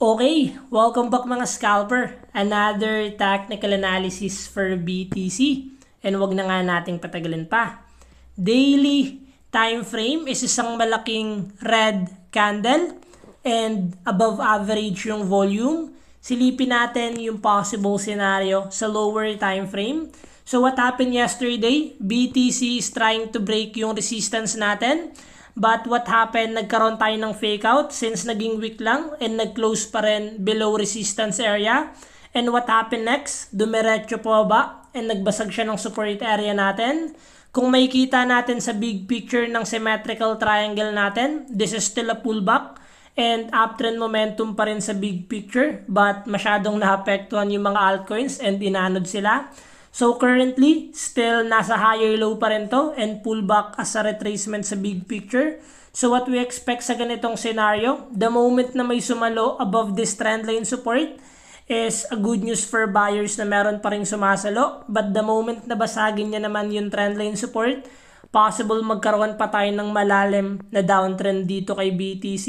Okay, welcome back mga scalper. Another technical analysis for BTC. And wag na nga nating patagalin pa. Daily time frame is isang malaking red candle and above average yung volume. Silipin natin yung possible scenario sa lower time frame. So what happened yesterday? BTC is trying to break yung resistance natin. But what happened, nagkaroon tayo ng fake out since naging weak lang and nag-close pa rin below resistance area. And what happened next? Dumiretso po ba? And nagbasag siya ng support area natin. Kung makikita natin sa big picture ng symmetrical triangle natin, this is still a pullback and uptrend momentum pa rin sa big picture. But masyadong naapektuhan yung mga altcoins and inanod sila. So currently, still nasa higher low pa rin to and pullback as a retracement sa big picture. So what we expect sa ganitong scenario, the moment na may sumalo above this trendline support is a good news for buyers na meron pa rin sumasalo. But the moment na basagin niya naman yung trendline support, possible magkaroon pa tayo ng malalim na downtrend dito kay BTC.